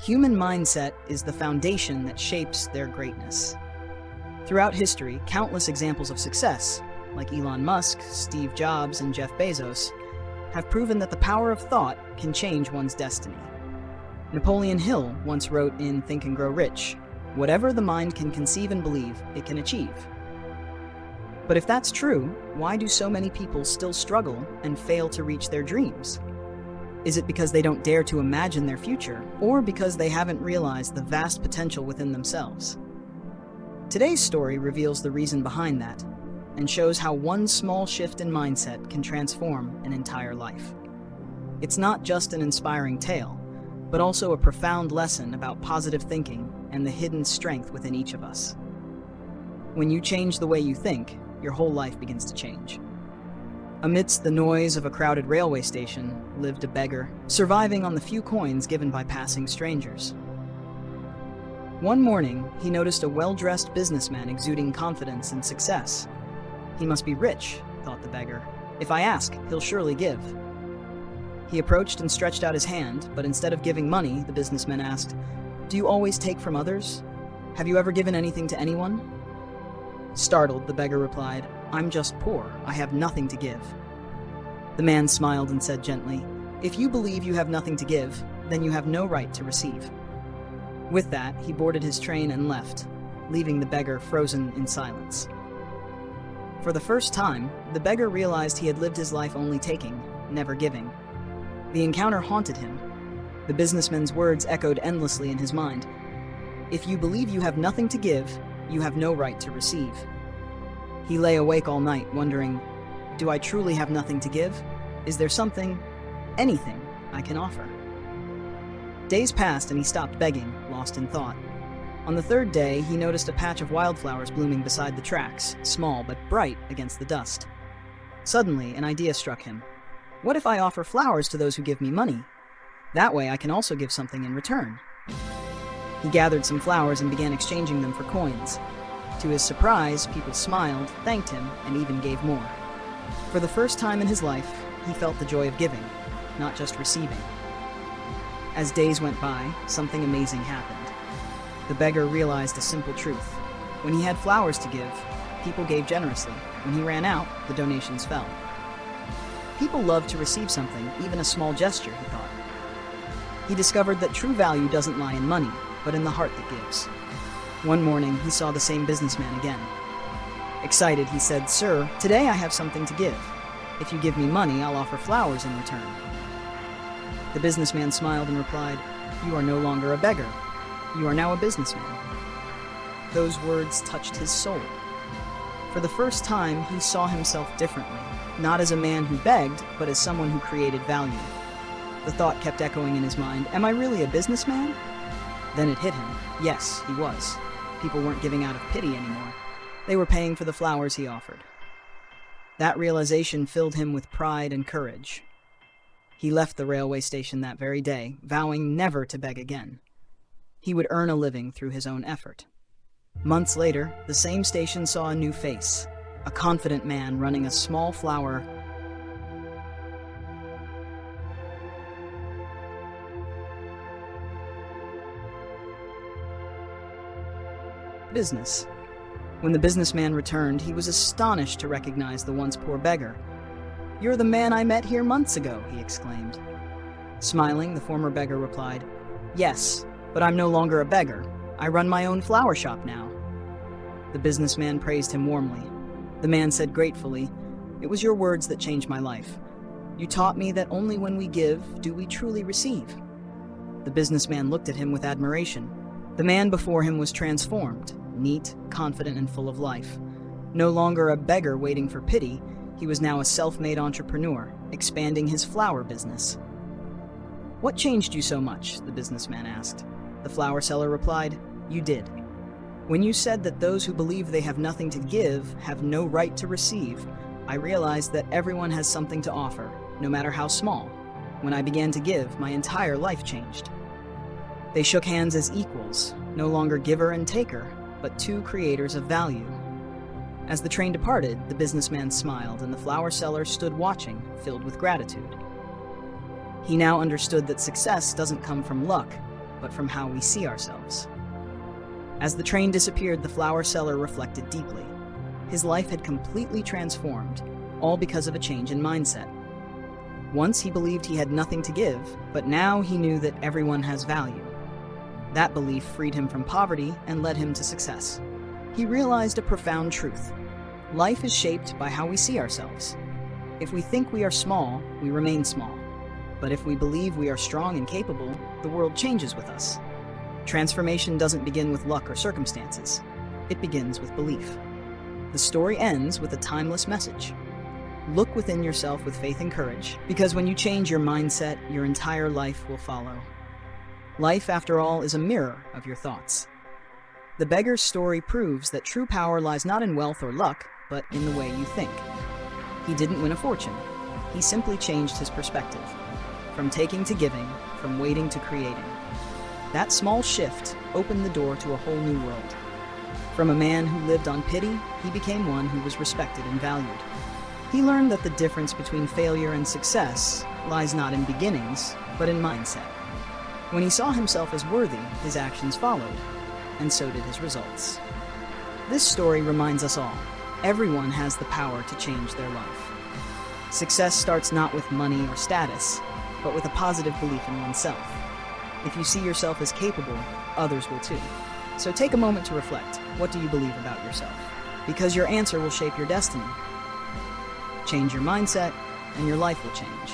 Human mindset is the foundation that shapes their greatness. Throughout history, countless examples of success, like Elon Musk, Steve Jobs, and Jeff Bezos, have proven that the power of thought can change one's destiny. Napoleon Hill once wrote in Think and Grow Rich, "Whatever the mind can conceive and believe, it can achieve." But if that's true, why do so many people still struggle and fail to reach their dreams? Is it because they don't dare to imagine their future, or because they haven't realized the vast potential within themselves? Today's story reveals the reason behind that, and shows how one small shift in mindset can transform an entire life. It's not just an inspiring tale, but also a profound lesson about positive thinking and the hidden strength within each of us. When you change the way you think, your whole life begins to change. Amidst the noise of a crowded railway station lived a beggar, surviving on the few coins given by passing strangers. One morning, he noticed a well-dressed businessman exuding confidence and success. "He must be rich," thought the beggar. "If I ask, he'll surely give." He approached and stretched out his hand, but instead of giving money, the businessman asked, "Do you always take from others? Have you ever given anything to anyone?" Startled, the beggar replied, "I'm just poor. I have nothing to give." The man smiled and said gently, "If you believe you have nothing to give, then you have no right to receive." With that, he boarded his train and left, leaving the beggar frozen in silence. For the first time, the beggar realized he had lived his life only taking, never giving. The encounter haunted him. The businessman's words echoed endlessly in his mind. "If you believe you have nothing to give, you have no right to receive." He lay awake all night, wondering, do I truly have nothing to give? Is there something, anything, I can offer? Days passed and he stopped begging, lost in thought. On the third day, he noticed a patch of wildflowers blooming beside the tracks, small but bright against the dust. Suddenly, an idea struck him. What if I offer flowers to those who give me money? That way I can also give something in return. He gathered some flowers and began exchanging them for coins. To his surprise, people smiled, thanked him, and even gave more. For the first time in his life, he felt the joy of giving, not just receiving. As days went by, something amazing happened. The beggar realized a simple truth. When he had flowers to give, people gave generously. When he ran out, the donations fell. People love to receive something, even a small gesture, he thought. He discovered that true value doesn't lie in money, but in the heart that gives. One morning, he saw the same businessman again. Excited, he said, "Sir, today I have something to give. If you give me money, I'll offer flowers in return." The businessman smiled and replied, "You are no longer a beggar. You are now a businessman." Those words touched his soul. For the first time, he saw himself differently, not as a man who begged, but as someone who created value. The thought kept echoing in his mind, am I really a businessman? Then it hit him. Yes, he was. People weren't giving out of pity anymore. They were paying for the flowers he offered. That realization filled him with pride and courage. He left the railway station that very day, vowing never to beg again. He would earn a living through his own effort. Months later, the same station saw a new face, a confident man running a small flower business. When the businessman returned, he was astonished to recognize the once poor beggar. "You're the man I met here months ago," he exclaimed. Smiling, the former beggar replied, "Yes, but I'm no longer a beggar. I run my own flower shop now." The businessman praised him warmly. The man said gratefully, "It was your words that changed my life. You taught me that only when we give do we truly receive." The businessman looked at him with admiration. The man before him was transformed, neat, confident, and full of life. No longer a beggar waiting for pity, he was now a self-made entrepreneur, expanding his flower business. "What changed you so much?" the businessman asked. The flower seller replied, "You did. When you said that those who believe they have nothing to give have no right to receive, I realized that everyone has something to offer, no matter how small. When I began to give, my entire life changed." They shook hands as equals, no longer giver and taker, but two creators of value. As the train departed, the businessman smiled and the flower seller stood watching, filled with gratitude. He now understood that success doesn't come from luck, but from how we see ourselves. As the train disappeared, the flower seller reflected deeply. His life had completely transformed, all because of a change in mindset. Once he believed he had nothing to give, but now he knew that everyone has value. That belief freed him from poverty and led him to success. He realized a profound truth. Life is shaped by how we see ourselves. If we think we are small, we remain small. But if we believe we are strong and capable, the world changes with us. Transformation doesn't begin with luck or circumstances. It begins with belief. The story ends with a timeless message. Look within yourself with faith and courage, because when you change your mindset, your entire life will follow. Life, after all, is a mirror of your thoughts. The beggar's story proves that true power lies not in wealth or luck, but in the way you think. He didn't win a fortune. He simply changed his perspective. From taking to giving, from waiting to creating. That small shift opened the door to a whole new world. From a man who lived on pity, he became one who was respected and valued. He learned that the difference between failure and success lies not in beginnings, but in mindset. When he saw himself as worthy, his actions followed, and so did his results. This story reminds us all, everyone has the power to change their life. Success starts not with money or status, but with a positive belief in oneself. If you see yourself as capable, others will too. So take a moment to reflect. What do you believe about yourself? Because your answer will shape your destiny. Change your mindset, and your life will change.